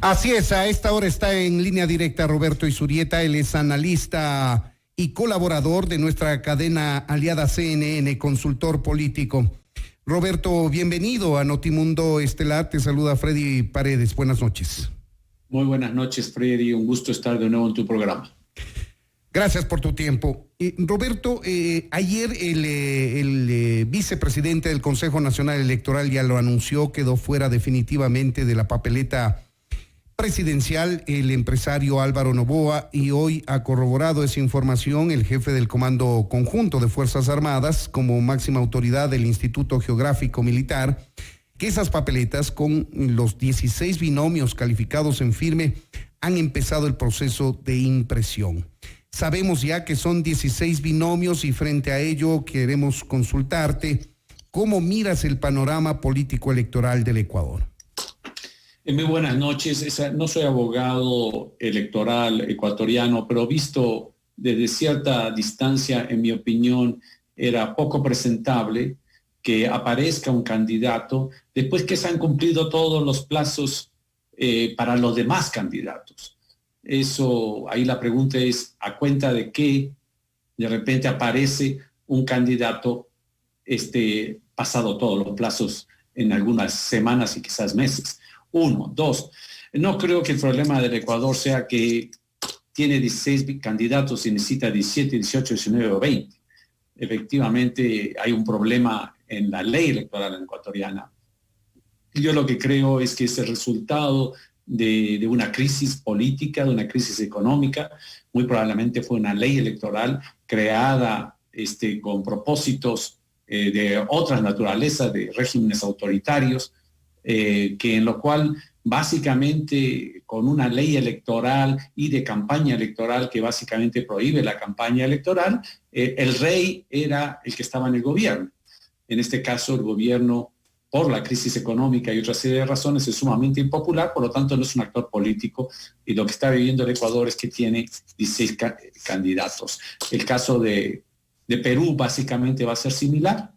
Así es, a esta hora está en línea directa Roberto Izurieta, él es analista y colaborador de nuestra cadena aliada CNN, consultor político. Roberto, bienvenido a Notimundo Estelar, te saluda Freddy Paredes, buenas noches. Muy buenas noches, Freddy, un gusto estar de nuevo en tu programa. Gracias por tu tiempo. Roberto, ayer el vicepresidente del Consejo Nacional Electoral ya lo anunció, quedó fuera definitivamente de la papeleta presidencial el empresario Álvaro Noboa, y hoy ha corroborado esa información el jefe del Comando Conjunto de Fuerzas Armadas como máxima autoridad del Instituto Geográfico Militar, que esas papeletas con los 16 binomios calificados en firme han empezado el proceso de impresión. Sabemos ya que son 16 binomios y frente a ello queremos consultarte cómo miras el panorama político electoral del Ecuador. Muy buenas noches. No soy abogado electoral ecuatoriano, pero visto desde cierta distancia, en mi opinión, era poco presentable que aparezca un candidato después que se han cumplido todos los plazos para los demás candidatos. Eso, ahí la pregunta es, ¿a cuenta de qué de repente aparece un candidato pasado todos los plazos en algunas semanas y quizás meses? Uno. Dos, no creo que el problema del Ecuador sea que tiene 16 candidatos y necesita 17, 18, 19 o 20. Efectivamente, hay un problema en la ley electoral ecuatoriana. Yo lo que creo es que es el resultado de una crisis política, de una crisis económica. Muy probablemente fue una ley electoral creada con propósitos de otras naturalezas, de regímenes autoritarios, que en lo cual básicamente con una ley electoral y de campaña electoral que básicamente prohíbe la campaña electoral, el rey era el que estaba en el gobierno. En este caso el gobierno, por la crisis económica y otra serie de razones, es sumamente impopular, por lo tanto no es un actor político, y lo que está viviendo el Ecuador es que tiene 16 candidatos. El caso de Perú básicamente va a ser similar.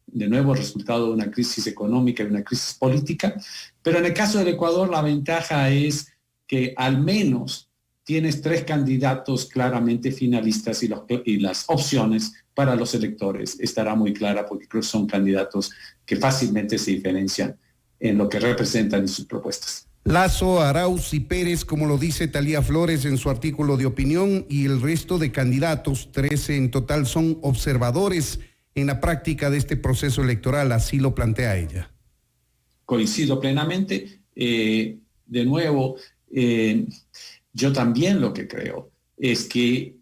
De nuevo, el resultado de una crisis económica y una crisis política. Pero en el caso del Ecuador, la ventaja es que al menos tienes 3 candidatos claramente finalistas y las opciones para los electores estará muy clara, porque creo que son candidatos que fácilmente se diferencian en lo que representan y sus propuestas. Lasso, Arauz y Pérez, como lo dice Talía Flores en su artículo de opinión, y el resto de candidatos, 13 en total, son observadores en la práctica de este proceso electoral, así lo plantea ella. Coincido plenamente. De nuevo, yo también lo que creo es que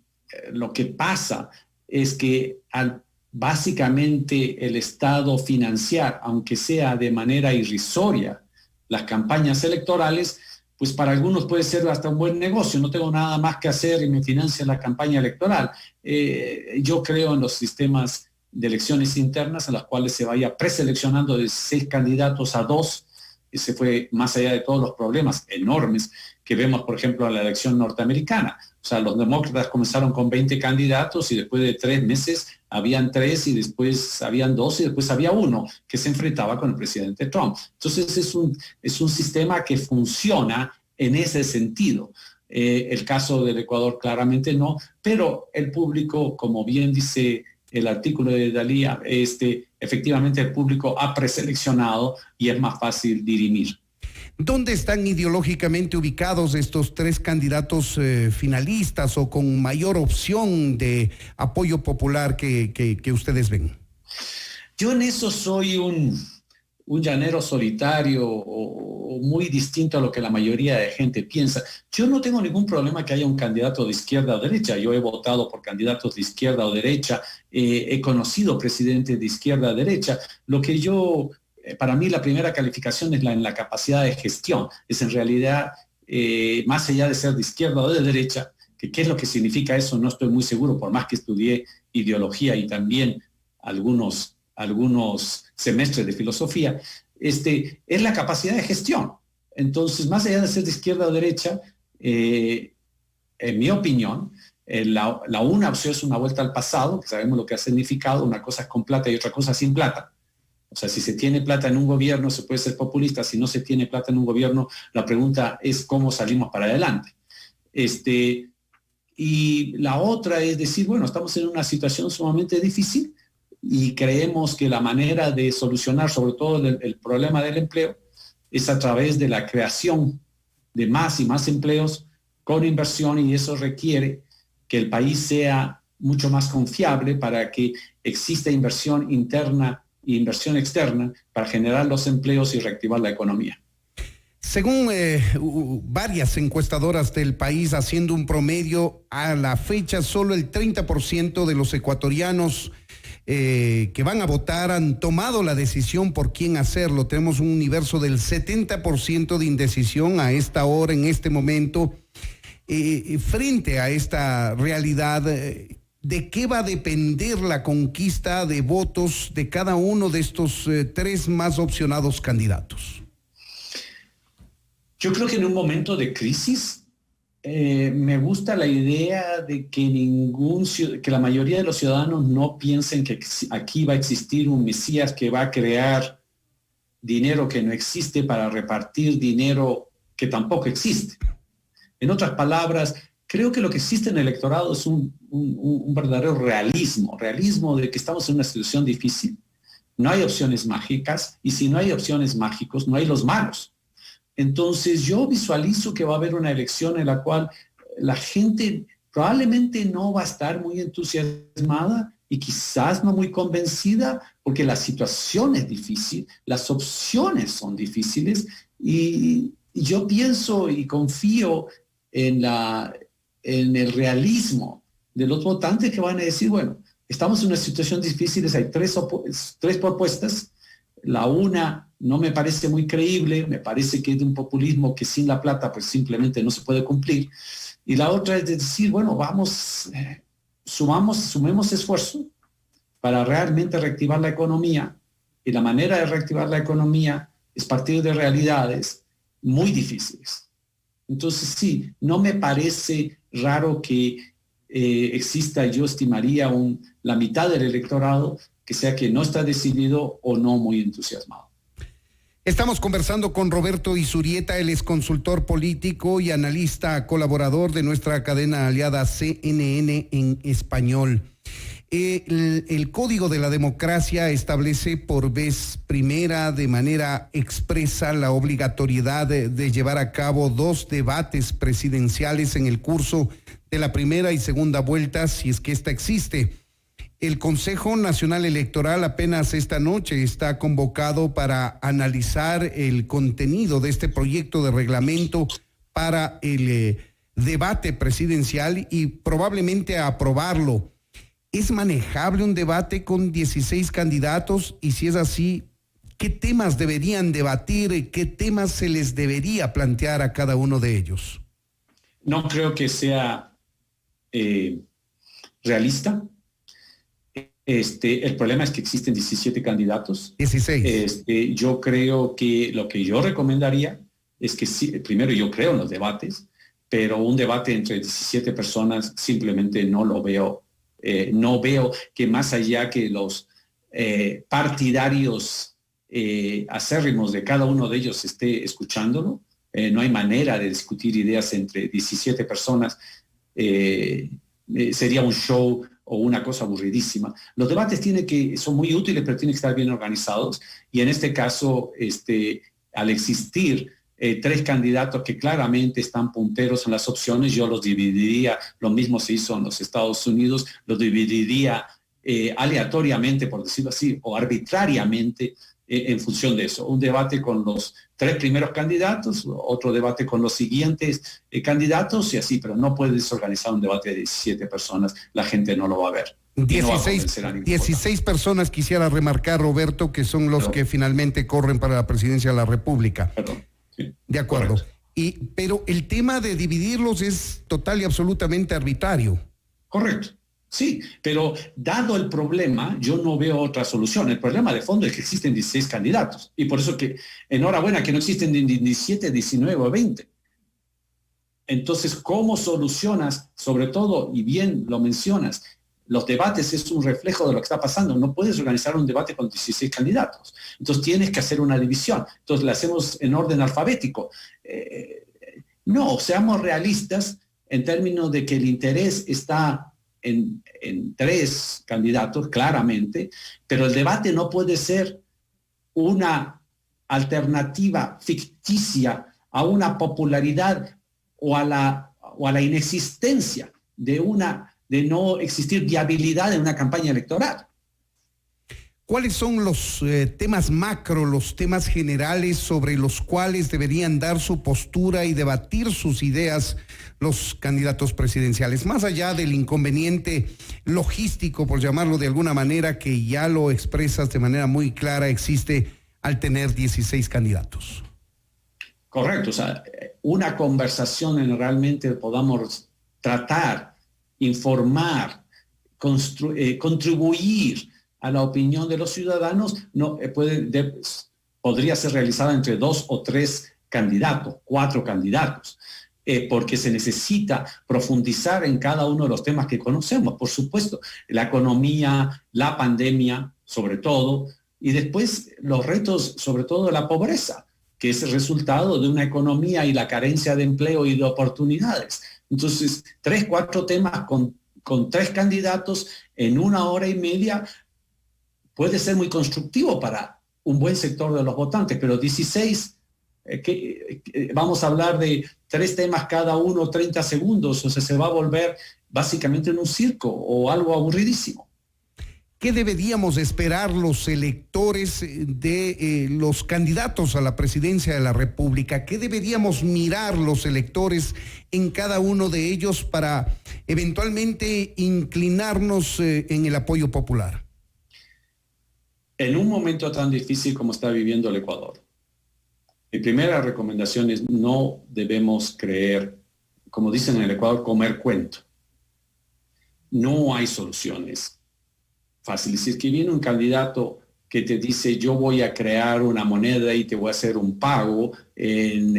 lo que pasa es que al básicamente el Estado financiar, aunque sea de manera irrisoria, las campañas electorales, pues para algunos puede ser hasta un buen negocio. No tengo nada más que hacer y me financia la campaña electoral. Yo creo en los sistemas de elecciones internas en las cuales se vaya preseleccionando de 6 candidatos a 2. Ese fue más allá de todos los problemas enormes que vemos, por ejemplo, en la elección norteamericana. O sea, los demócratas comenzaron con 20 candidatos y después de 3 meses habían 3 y después habían 2 y después había 1 que se enfrentaba con el presidente Trump. Entonces es un sistema que funciona en ese sentido. El caso del Ecuador claramente no, pero el público, como bien dice el artículo de Talía, efectivamente el público ha preseleccionado y es más fácil dirimir. ¿Dónde están ideológicamente ubicados estos 3 candidatos finalistas o con mayor opción de apoyo popular que ustedes ven? Yo en eso soy un llanero solitario o muy distinto a lo que la mayoría de gente piensa. Yo no tengo ningún problema que haya un candidato de izquierda o derecha. Yo he votado por candidatos de izquierda o derecha, he conocido presidentes de izquierda o derecha. Lo que para mí la primera calificación es en la capacidad de gestión. Es en realidad, más allá de ser de izquierda o de derecha, que qué es lo que significa eso, no estoy muy seguro, por más que estudié ideología y también algunos semestres de filosofía, es la capacidad de gestión. Entonces, más allá de ser de izquierda o derecha, en mi opinión, una opción es una vuelta al pasado, que sabemos lo que ha significado, una cosa es con plata y otra cosa sin plata. O sea, si se tiene plata en un gobierno, se puede ser populista. Si no se tiene plata en un gobierno, la pregunta es cómo salimos para adelante. Y la otra es decir, bueno, estamos en una situación sumamente difícil y creemos que la manera de solucionar sobre todo el problema del empleo es a través de la creación de más y más empleos con inversión, y eso requiere que el país sea mucho más confiable para que exista inversión interna e inversión externa para generar los empleos y reactivar la economía. Según varias encuestadoras del país, haciendo un promedio, a la fecha solo el 30% de los ecuatorianos que van a votar han tomado la decisión por quién hacerlo. Tenemos un universo del 70% de indecisión a esta hora, en este momento. Frente a esta realidad, ¿de qué va a depender la conquista de votos de cada uno de estos tres más opcionados candidatos? Yo creo que en un momento de crisis me gusta la idea de que la mayoría de los ciudadanos no piensen que aquí va a existir un Mesías que va a crear dinero que no existe para repartir dinero que tampoco existe. En otras palabras, creo que lo que existe en el electorado es un verdadero realismo de que estamos en una situación difícil. No hay opciones mágicas, y si no hay opciones mágicas, no hay los malos. Entonces yo visualizo que va a haber una elección en la cual la gente probablemente no va a estar muy entusiasmada y quizás no muy convencida, porque la situación es difícil, las opciones son difíciles, y yo pienso y confío en el realismo de los votantes que van a decir, bueno, estamos en una situación difícil, hay tres propuestas, la una no me parece muy creíble, me parece que es de un populismo que sin la plata pues simplemente no se puede cumplir, y la otra es de decir, bueno, vamos, sumemos esfuerzo para realmente reactivar la economía, y la manera de reactivar la economía es partir de realidades muy difíciles. Entonces sí, no me parece raro que exista, yo estimaría la mitad del electorado que sea que no está decidido o no muy entusiasmado. Estamos conversando con Roberto Izurieta, él es consultor político y analista colaborador de nuestra cadena aliada CNN en español. El Código de la Democracia establece por vez primera de manera expresa la obligatoriedad de llevar a cabo 2 debates presidenciales en el curso de la primera y segunda vuelta, si es que esta existe. El Consejo Nacional Electoral apenas esta noche está convocado para analizar el contenido de este proyecto de reglamento para el debate presidencial y probablemente aprobarlo. ¿Es manejable un debate con 16 candidatos? Y si es así, ¿qué temas deberían debatir? ¿Qué temas se les debería plantear a cada uno de ellos? No creo que sea realista. El problema es que existen 17 candidatos. 16. Yo creo que lo que yo recomendaría es que sí, primero yo creo en los debates, pero un debate entre 17 personas simplemente no lo veo. No veo que más allá que los partidarios acérrimos de cada uno de ellos esté escuchándolo, no hay manera de discutir ideas entre 17 personas. Sería un show o una cosa aburridísima. Los debates son muy útiles, pero tienen que estar bien organizados, y en este caso, al existir 3 candidatos que claramente están punteros en las opciones, yo los dividiría, lo mismo se hizo en los Estados Unidos, los dividiría aleatoriamente, por decirlo así, o arbitrariamente, en función de eso. Un debate con los 3 primeros candidatos, otro debate con los siguientes candidatos, y así, pero no puedes organizar un debate de 17 personas, la gente no lo va a ver. 16 personas quisiera remarcar, Roberto, que son los que finalmente corren para la presidencia de la República. Perdón. Sí, de acuerdo. Pero el tema de dividirlos es total y absolutamente arbitrario. Correcto. Sí, pero dado el problema, yo no veo otra solución. El problema de fondo es que existen 16 candidatos, y por eso que enhorabuena que no existen 17, 19 o 20. Entonces, ¿cómo solucionas, sobre todo, y bien lo mencionas, los debates es un reflejo de lo que está pasando. No puedes organizar un debate con 16 candidatos. Entonces tienes que hacer una división. Entonces la hacemos en orden alfabético. No, seamos realistas en términos de que el interés está en 3 candidatos, claramente, pero el debate no puede ser una alternativa ficticia a una popularidad o a la inexistencia de no existir viabilidad en una campaña electoral. ¿Cuáles son los temas macro, los temas generales sobre los cuales deberían dar su postura y debatir sus ideas los candidatos presidenciales? Más allá del inconveniente logístico, por llamarlo de alguna manera, que ya lo expresas de manera muy clara, existe al tener 16 candidatos. Correcto, o sea, una conversación en realmente podamos tratar, informar, contribuir a la opinión de los ciudadanos, podría ser realizada entre 2 o 3 candidatos, 4 candidatos, porque se necesita profundizar en cada uno de los temas que conocemos, por supuesto, la economía, la pandemia, sobre todo, y después los retos, sobre todo la pobreza, que es el resultado de una economía y la carencia de empleo y de oportunidades. Entonces, 3, 4 temas con 3 candidatos en 1 hora y media puede ser muy constructivo para un buen sector de los votantes, pero 16, vamos a hablar de 3 temas cada uno, 30 segundos, o sea, se va a volver básicamente en un circo o algo aburridísimo. ¿Qué deberíamos esperar los electores de los candidatos a la presidencia de la República? ¿Qué deberíamos mirar los electores en cada uno de ellos para eventualmente inclinarnos en el apoyo popular? En un momento tan difícil como está viviendo el Ecuador, mi primera recomendación es no debemos creer, como dicen en el Ecuador, comer cuento. No hay soluciones fáciles. Si es que viene un candidato que te dice yo voy a crear una moneda y te voy a hacer un pago en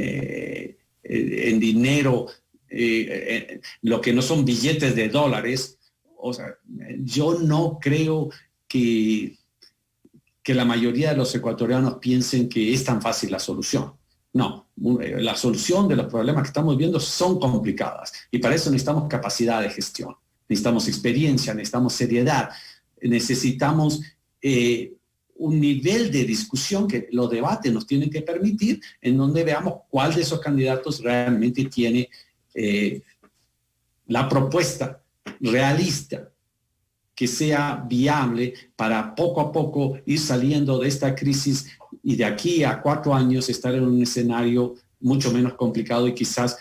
dinero, lo que no son billetes de dólares, o sea, yo no creo que la mayoría de los ecuatorianos piensen que es tan fácil la solución. No, la solución de los problemas que estamos viendo son complicadas y para eso necesitamos capacidad de gestión, necesitamos experiencia, necesitamos seriedad, necesitamos un nivel de discusión que los debates nos tienen que permitir, en donde veamos cuál de esos candidatos realmente tiene la propuesta realista que sea viable para poco a poco ir saliendo de esta crisis y de aquí a 4 años estar en un escenario mucho menos complicado y quizás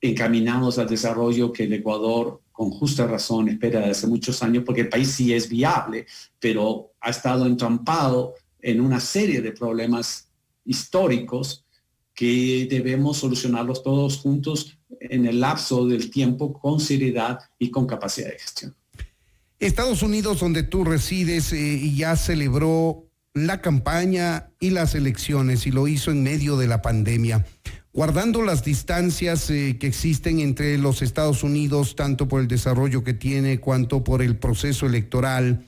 encaminados al desarrollo que el Ecuador, con justa razón, espera desde hace muchos años, porque el país sí es viable, pero ha estado entrampado en una serie de problemas históricos que debemos solucionarlos todos juntos en el lapso del tiempo con seriedad y con capacidad de gestión. Estados Unidos, donde tú resides, ya celebró la campaña y las elecciones y lo hizo en medio de la pandemia, guardando las distancias que existen entre los Estados Unidos, tanto por el desarrollo que tiene cuanto por el proceso electoral.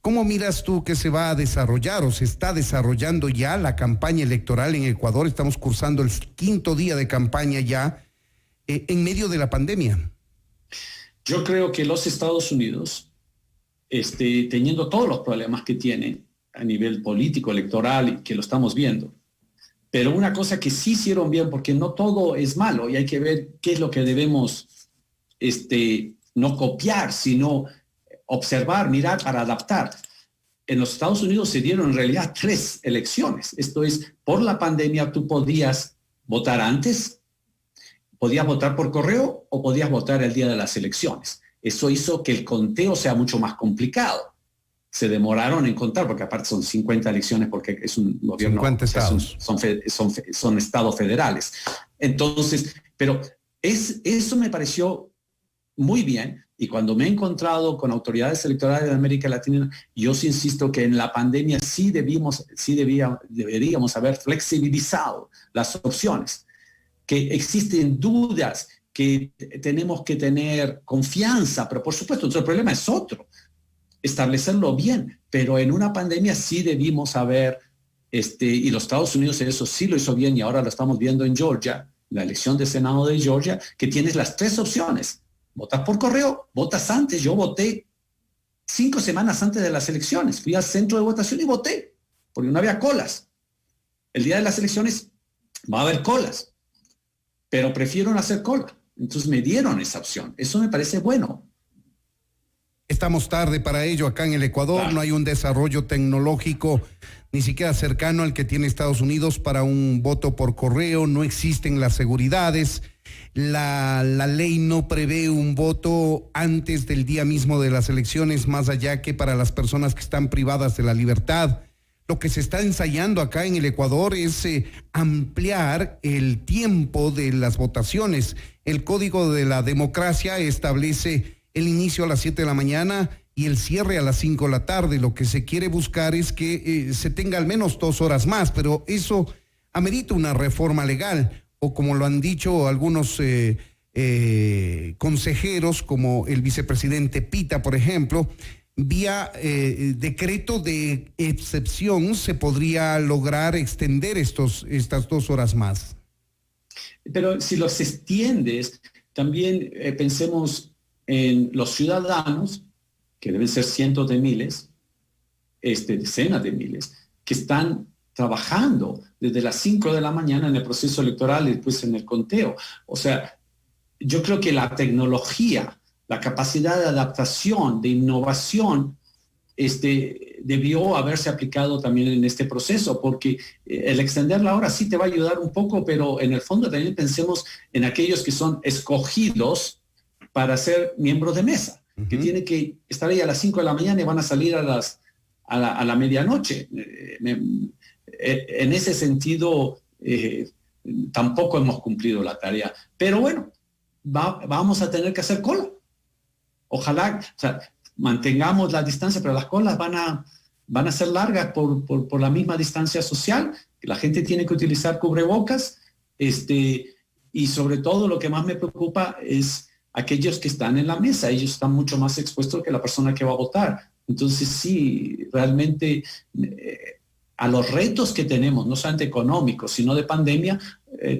¿Cómo miras tú que se va a desarrollar o se está desarrollando ya la campaña electoral en Ecuador? Estamos cursando el 5º día de campaña ya en medio de la pandemia. Yo creo que los Estados Unidos, teniendo todos los problemas que tienen a nivel político, electoral, y que lo estamos viendo, pero una cosa que sí hicieron bien, porque no todo es malo y hay que ver qué es lo que debemos no copiar, sino observar, mirar para adaptar. En los Estados Unidos se dieron en realidad 3 elecciones. Esto es, por la pandemia tú podías votar antes, podías votar por correo o podías votar el día de las elecciones. Eso hizo que el conteo sea mucho más complicado. Se demoraron en contar, porque aparte son 50 elecciones, porque es un gobierno... 50 estados. Son estados federales. Entonces, pero eso me pareció muy bien, y cuando me he encontrado con autoridades electorales de América Latina, yo sí insisto que en la pandemia deberíamos haber flexibilizado las opciones, que existen dudas que tenemos que tener confianza, pero por supuesto, el problema es otro, establecerlo bien, pero en una pandemia sí debimos haber, y los Estados Unidos eso sí lo hizo bien y ahora lo estamos viendo en Georgia, la elección de Senado de Georgia, que tienes las 3 opciones. Votas por correo, votas antes. Yo voté 5 semanas antes de las elecciones. Fui al centro de votación y voté, porque no había colas. El día de las elecciones va a haber colas, pero prefiero no hacer cola. Entonces me dieron esa opción. Eso me parece bueno. Estamos tarde para ello acá en el Ecuador, claro. No hay un desarrollo tecnológico ni siquiera cercano al que tiene Estados Unidos para un voto por correo, no existen las seguridades, la ley no prevé un voto antes del día mismo de las elecciones, más allá que para las personas que están privadas de la libertad. Lo que se está ensayando acá en el Ecuador es ampliar el tiempo de las votaciones. El Código de la Democracia establece el inicio a las 7 de la mañana y el cierre a las 5 de la tarde. Lo que se quiere buscar es que se tenga al menos 2 horas más, pero eso amerita una reforma legal, o como lo han dicho algunos consejeros, como el vicepresidente Pita, por ejemplo, vía decreto de excepción se podría lograr extender estas 2 horas más. Pero si los extiendes, también pensemos en los ciudadanos, que deben ser cientos de miles, decenas de miles, que están trabajando desde las 5 de la mañana en el proceso electoral y después en el conteo. O sea, yo creo que la tecnología, la capacidad de adaptación, de innovación, debió haberse aplicado también en este proceso, porque el extender la hora sí te va a ayudar un poco, pero en el fondo también pensemos en aquellos que son escogidos para ser miembros de mesa, que tienen que estar ahí a las 5 de la mañana y van a salir a la medianoche. En ese sentido, tampoco hemos cumplido la tarea. Pero bueno, vamos a tener que hacer cola. Ojalá, o sea, mantengamos la distancia, pero las colas van a ser largas por la misma distancia social. La gente tiene que utilizar cubrebocas, y sobre todo lo que más me preocupa es aquellos que están en la mesa. Ellos están mucho más expuestos que la persona que va a votar. Entonces sí, realmente a los retos que tenemos, no solamente económicos, sino de pandemia,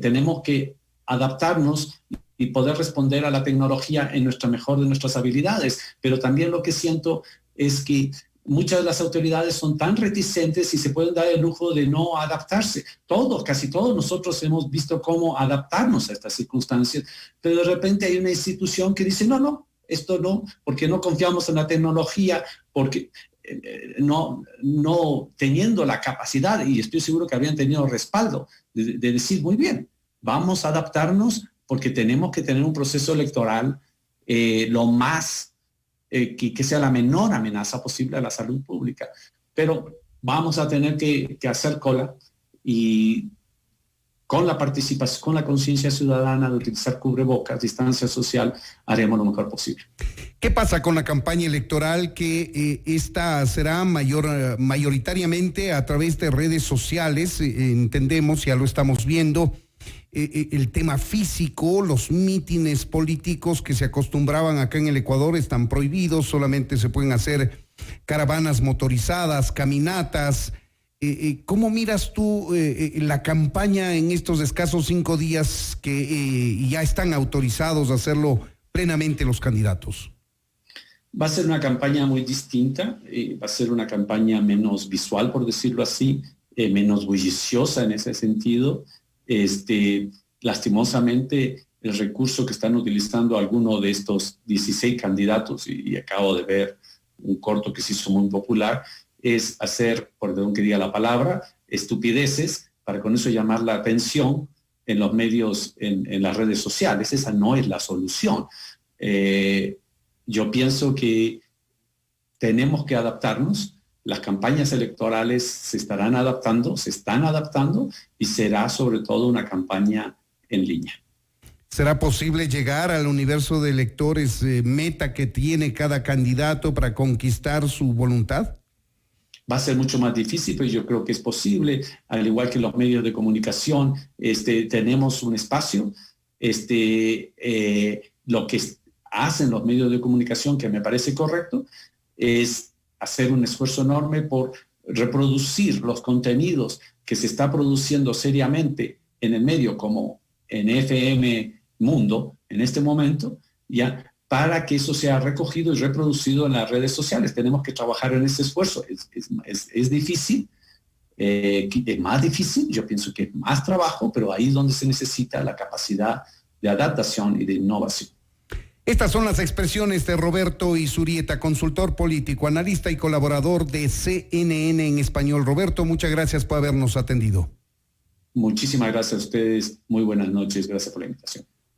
tenemos que adaptarnos y poder responder a la tecnología en nuestra mejor de nuestras habilidades. Pero también lo que siento es que muchas de las autoridades son tan reticentes y se pueden dar el lujo de no adaptarse. Casi todos nosotros hemos visto cómo adaptarnos a estas circunstancias, pero de repente hay una institución que dice, no, esto no, porque no confiamos en la tecnología, porque no teniendo la capacidad, y estoy seguro que habrían tenido respaldo, de decir, muy bien, vamos a adaptarnos porque tenemos que tener un proceso electoral lo más que sea la menor amenaza posible a la salud pública. Pero vamos a tener que hacer cola, y con la participación, con la conciencia ciudadana de utilizar cubrebocas, distancia social, haremos lo mejor posible. ¿Qué pasa con la campaña electoral? Que esta será mayoritariamente a través de redes sociales, entendemos, ya lo estamos viendo. El tema físico, los mítines políticos que se acostumbraban acá en el Ecuador están prohibidos, solamente se pueden hacer caravanas motorizadas, caminatas. ¿Cómo miras tú la campaña en estos escasos 5 días que ya están autorizados a hacerlo plenamente los candidatos? Va a ser una campaña muy distinta, va a ser una campaña menos visual, por decirlo así, menos bulliciosa en ese sentido. Lastimosamente el recurso que están utilizando algunos de estos 16 candidatos, y acabo de ver un corto que se hizo muy popular, es hacer, perdón que diga la palabra, estupideces para con eso llamar la atención en los medios, en las redes sociales. Esa no es la solución. Yo pienso que tenemos que adaptarnos. Las campañas electorales se están adaptando, y será sobre todo una campaña en línea. ¿Será posible llegar al universo de electores meta que tiene cada candidato para conquistar su voluntad? Va a ser mucho más difícil, pero yo creo que es posible. Al igual que los medios de comunicación, tenemos un espacio lo que hacen los medios de comunicación, que me parece correcto, es hacer un esfuerzo enorme por reproducir los contenidos que se está produciendo seriamente en el medio, como en FM Mundo, en este momento, ya, para que eso sea recogido y reproducido en las redes sociales. Tenemos que trabajar en ese esfuerzo. Es difícil, es más difícil, yo pienso que es más trabajo, pero ahí es donde se necesita la capacidad de adaptación y de innovación. Estas son las expresiones de Roberto Izurieta, consultor político, analista y colaborador de CNN en español. Roberto, muchas gracias por habernos atendido. Muchísimas gracias a ustedes. Muy buenas noches. Gracias por la invitación.